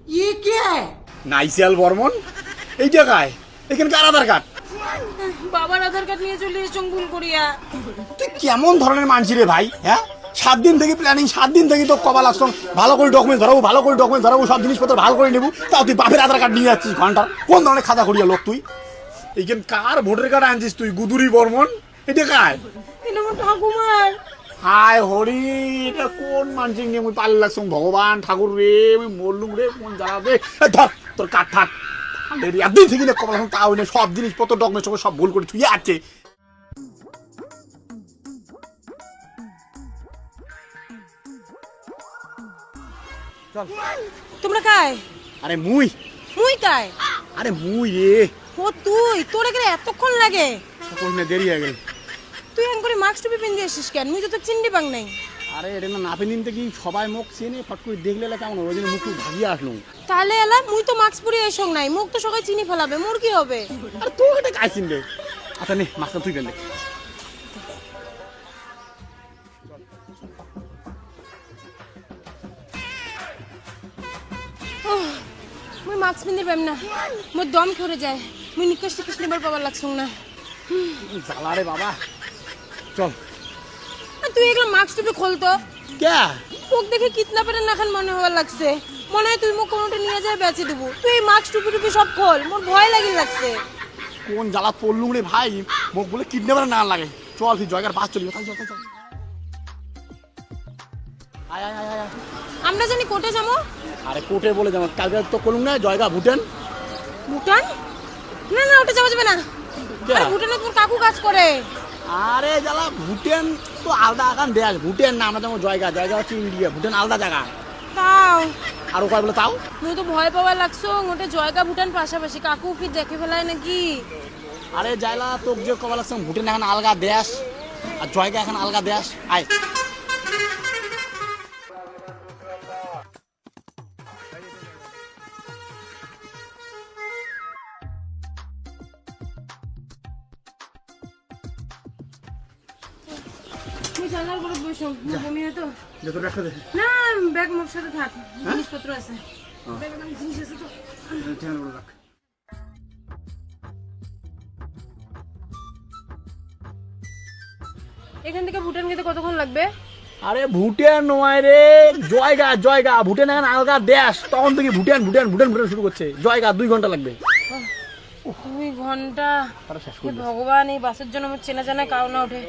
ये क्या है? নাইসিয়াল বর্মন এই জায়গায় এখানে কার আধার কার্ড? বাবার আধার কার্ড নিয়ে চলে এসেছ ভুল করিয়া। তুই কেমন ধরনের মানছি রে ভাই? হ্যাঁ, 7 দিন থেকে প্ল্যানিং, 7 দিন থেকে তো কবা লাগছ ভালো করে ডকুমেন্ট ধরাবো, ভালো করে ডকুমেন্ট ধরাবো, সব জিনিসপত্র ভালো করে নেবো, তাও তুই বাপের আধার কার্ড নিয়ে যাচ্ছিস ঘন্টার। কোন ধরনের খাতা করিয়া লোক তুই? এইখানে কার ভোটার কার্ড আনছিস তুই? গুদুরি বর্মন এটা কার? এটা আমার ঠাকুমার। হায় হরি, এটা কোন মানসিক নিয়ে মুই পাল্লে লাগছ? ভগবান ঠাকুর রে, আমি মরলুম রে, কোন জ্বালা রে। ধর তোর কাঠ ঠাক একদিন থেকে কবা লাগছ, তাও না সব জিনিসপত্র ডকুমেন্ট সব ভুল করে ছুঁয়ে আছে। তোমরা কায়? আরে মুই মুই কায়? আরে মুই রে, ও তুই, তোর এখানে এতক্ষণ লাগে? সকল না দেরি হয়ে গেল। তুই এমন করে মাস্ক টুপি পিন দিয়ে আসিস কেন? মুই তো তোর চিনতে পাং নাই। আরে এটা না নাপে নিতে কি সবাই মুখ চেনে, ফট করে দেখলে কেমন ওই জন্য মুখ ভাগিয়ে আসলো। তাহলে এলা মুই তো মাস্ক পরে এসং নাই, মুখ তো সবাই চিনি ফেলাবে, মোর কি হবে? আর তো এটা কাজ চিনবে। আচ্ছা নে মাছটা তুই ফেললে। মুই মাস্ক পিনতে পাম না, মোর দম খেয়ে যায়। মুই নিকাশ টিকাশ নেবার পাবার লাগছং না। জ্বালা রে বাবা, চল। আর তুই এগুলো মাস্ক টুপি খোলতো। কে? মুখ দেখে কিডন্যাপারের নাখান মনে হওয়ার লাগছে। মনে হয় তুই মুখ কোনোটা নিয়ে যায় বেঁচে দেবো। তুই এই মাস্ক টুপি টুপি সব খোল, মোর ভয় লাগি লাগছে। কোন জ্বালা পড়লুম রে ভাই, মুখ বলে কিডন্যাপার না লাগে। চল তুই জয়গার বাস চলি, চল চল চল। আয় আয় আয় আয়। আমরা জানি কোর্টে যাবো। আরে কোর্টে বলে যাবো, কালকে তো করলুম না জয়গা ভুটান। ভুটান? না না, ওটা যাওয়া যাবে না। আরে ভুটানে তোর কাকু কাজ করে। আরে জ্বালা ভুটান তো আলাদা আকান দেশ, ভুটান না, আমরা যাবো জয়গা। জয়গা হচ্ছে ইন্ডিয়া, ভুটান আলাদা জায়গা। তাও আর ও কয় বলে তাও? মুই তো ভয় পাওয়ার লাগছো, ওটা জয়গা ভুটান পাশাপাশি, কাকু কি দেখে ফেলায় নাকি? আরে যাইলা তোকে যে কবা লাগছে, ভুটান এখন আলগা দেশ আর জয়গা এখন আলগা দেশ। আয় তুই জানার করে বসো, মুই বমি হয় তো। যত ব্যাখ্যা দে। না, ব্যাগ মোর সাথে থাক, জিনিসপত্র আছে। ব্যাগে অনেক জিনিস আছে তো। এখান থেকে ভুটান যেতে কতক্ষণ লাগবে? আরে ভুটান নয় রে, জয়গা। জয়গা ভুটান এখন আলগা দেশ, তখন থেকে ভুটান ভুটান ভুটান ভুটান শুরু করছে। জয়গা 2 ঘন্টা লাগবে। 2 ঘন্টা? তারা শেষ হে করবে। ভগবান, এই বাসের জন্য আমার চেনা জানা কাউ না ওঠে।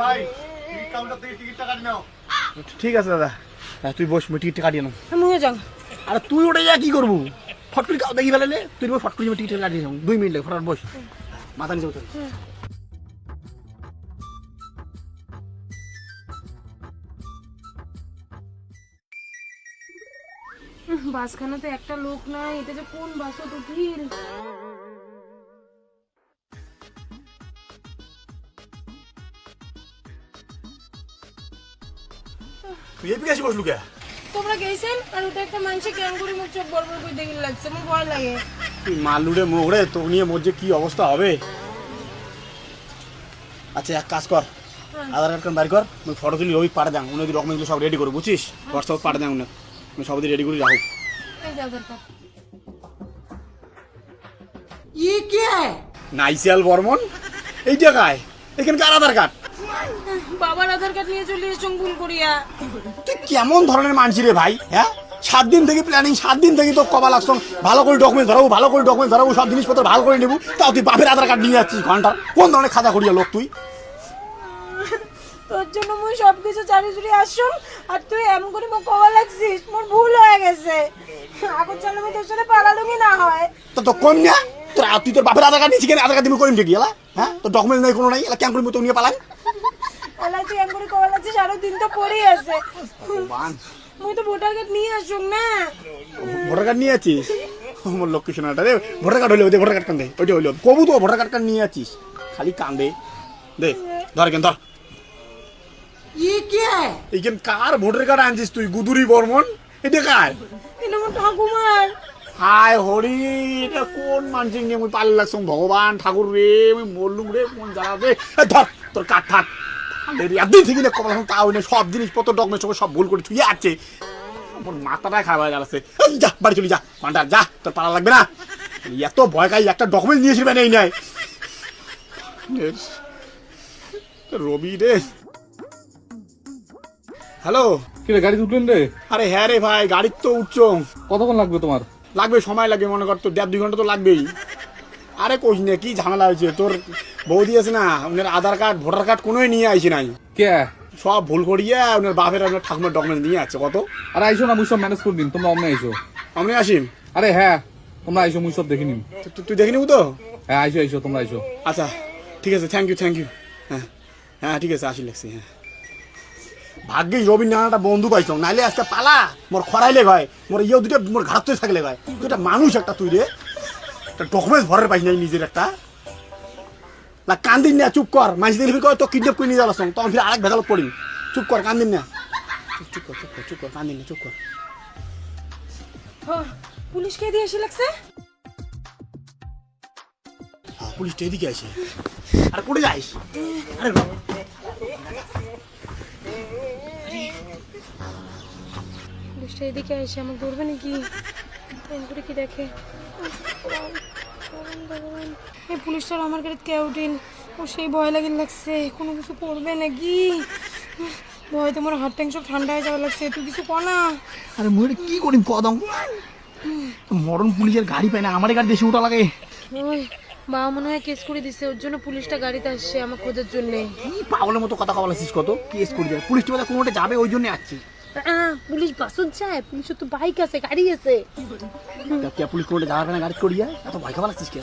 ভাই টিকিট কাউন্টার থেকে টিকিটটা কাটি নাও। ঠিক আছে দাদা, হ্যাঁ তুই বস, আমি টিকিটটা কাটিয়ে নাও। আমিও যাও। আরে তুই ওটা যা কি করবো? ফট করে কাউ দেখি ফেলে, তুই ফট করে টিকিটটা কাটিয়ে নাও। 2 মিনিট লাগে, ফটাফট বস, মাথা নিচে উঠে। বাসখানাতে একটা লোক নাই, এটা যে কোন বাসত উঠিল। তুই এদিকে এসে বসলু কে? তোমরা গেছেন আর ওটা একটা মানুষে কেন করে মুখ চোখ বড় বড় করে দেখে লাগছে, আমার ভয় লাগে। তুই মালুড়ে মোড়ে তো নিয়ে মোর যে কি অবস্থা হবে। আচ্ছা এক কাজ কর, আধার কার্ড বাইর কর, আমি ফটো তুলি রবি পাঠা দাং, উনি ডকুমেন্টগুলো সব রেডি করো, বুঝছিস? হোয়াটসঅ্যাপ পাঠা দাং, আমি সব রেডি করে রাখো। এই যে আধার কার্ড। ये क्या है? নাইসিয়াল বর্মন এই জায়গায় এখানে কার আধার কার্ড? বাবার আধার কার্ড নিয়ে চলে এসেছ ভুল করিয়া। তুই কেমন ধরনের মানছি রে ভাই? হ্যাঁ, 7 দিন থেকে প্ল্যানিং, 7 দিন থেকে তো কবা লাগছ ভালো করে ডকুমেন্ট ধরাবো, ভালো করে ডকুমেন্ট ধরাবো, সব জিনিসপত্র ভালো করে নেবো, তাও তুই বাপের আধার কার্ড নিয়ে যাচ্ছিস ঘন্টার। কোন ধরনের খাতা করিয়া লোক তুই? তোর জন্য মুই সবকিছু চারি চুরি আসুন আর তুই এমন করে মুখ কওয়া লাগছিস, মোর ভুল হয়ে গেছে। আগর চলে আমি তোর সাথে পালালুমি না হয়। তো কোন না তুই তোর বাপের আধার কার্ড নিয়েছি, কেন আধার কার্ড দিবি করিম কি এলা? হ্যাঁ, তোর ডকুমেন্ট নাই কোনো নাই, এলা কেন করিম তো নিয়ে পালান? ওলাই তুই এমন করে কওয়া লাগছিস, আরো দিন তো পড়েই আছে। মুই তো ভোটার কার্ড নিয়ে আসুন না। ভোটার কার্ড নিয়ে আছিস? আমার লক্ষ্মী সোনাটা রে, ভোটার কার্ড হইলে ওদের ভোটার কার্ড কান্দে, ওইটা হইলো কবু তো ভোটার কার্ড নিয়ে আছিস, খালি কান্দে। দে ধর কেন ধর। ये क्या है? এইখানে কার ভোটার কার্ড আনছিস তুই? গুদুরি বর্মন এটা কার? এটা আমার ঠাকুমার। হায় হরি, এটা কোন মানসিক নিয়ে মুই পাল্লে লাগছ? ভগবান ঠাকুর রে, আমি মরলুম রে, কোন জ্বালা রে। ধর তোর কাঠ ঠাক একদিন থেকে কবা লাগছ, তাও না সব জিনিসপত্র ডকুমেন্ট সব ভুল করে ছুঁয়ে আছে। আমার মাথাটা খারাপ হয়ে যাচ্ছে। এই যা বাড়ি চলি যা ঘন্টা যা, তোর পালা লাগবে না। এত ভয় কাজ একটা ডকুমেন্ট নিয়েছিল এই নাই রবি রে। হ্যালো, কি রে গাড়ি উঠলেন রে? আরে হ্যাঁ রে ভাই, গাড়ির তো উঠছ। কতক্ষণ লাগবে তোমার? লাগবে, সময় লাগবে, মনে কর তো 1.5-2 ঘন্টা তো লাগবেই। আরে কইস না, কি ঝামেলা হয়েছে, তোর বৌদি আছে না, ওনার আধার কার্ড ভোটার কার্ড কোনোই নিয়ে আইসি নাই, কে? সব ভুল করিয়া ওনার বাপের আপনার ঠাকুমার ডকুমেন্ট নিয়ে আছে কত। আরে আইসো না, মুই সব ম্যানেজ করে দিন, তোমরা অমনে আইসো। আমি আসিম। আরে হ্যাঁ, তোমরা আইসো, মুই সব দেখে নিন। তুই দেখে নিবি তো? হ্যাঁ আইসো আইসো, তোমরা আইসো। আচ্ছা ঠিক আছে, থ্যাংক ইউ। হ্যাঁ হ্যাঁ ঠিক আছে, আসি লাগছি। হ্যাঁ ভাগ্যে রবীন্দ্র নানাটা বন্ধু পাইছ, নাইলে আজকে পালা মোর খরাইলে ভাই, মোর ইয়ে দুটো মোর ঘাটতে থাকলে ভাই। তুই একটা মানুষ একটা, তুই রে একটা ডকুমেন্টস ভরের পাইস নাই নিজের একটা। না কান্দিন না, চুপ কর, মানুষ দেখবি কয় তো কিডন্যাপ করে নিয়ে যাওয়ার সঙ্গে, তখন ফির আরেক ভেজালত পড়ি। চুপ কর, কান্দিন না, চুপ কর, কান্দিন না, চুপ কর। পুলিশকে দিয়ে এসে লাগছে। হ্যাঁ, পুলিশটা এদিকে আসে। আরে কোটে যাইস? আরে পুলিশটা এদিকে এসে আমাকে ধরবে নাকি? ফোন করে কি দেখে? এই পুলিশটার আমার গাড়িতে কে উঠিন, ও সেই ভয় লাগছে, কোনো কিছু করবে নাকি? ভয় তোমার হাত ট্যাঙ্ক সব ঠান্ডা হয়ে যাওয়া লাগছে, তুই কিছু কর না। আরে মুই কি করিম কদম, মরণ পুলিশের গাড়ি পাই না, আমার গাড়ি দেশে উঠা লাগে। ওই বাবা মনে হয় কেস করে দিছে, ওর জন্য পুলিশটা গাড়িতে আসছে আমার খোঁজার জন্য। কি পাগলের মতো কথা বলেছিস, কত কেস করে যায় পুলিশ, টোলা কোনোটা যাবে ওই জন্য আসছি। পুলিশ বাসত যায়, পুলিশের তো বাইক আছে, গাড়ি আছে। পুলিশ কোনোটা যাবে না গাড়ি করিয়া, এত ভয় খাওয়া লাগছিস কে?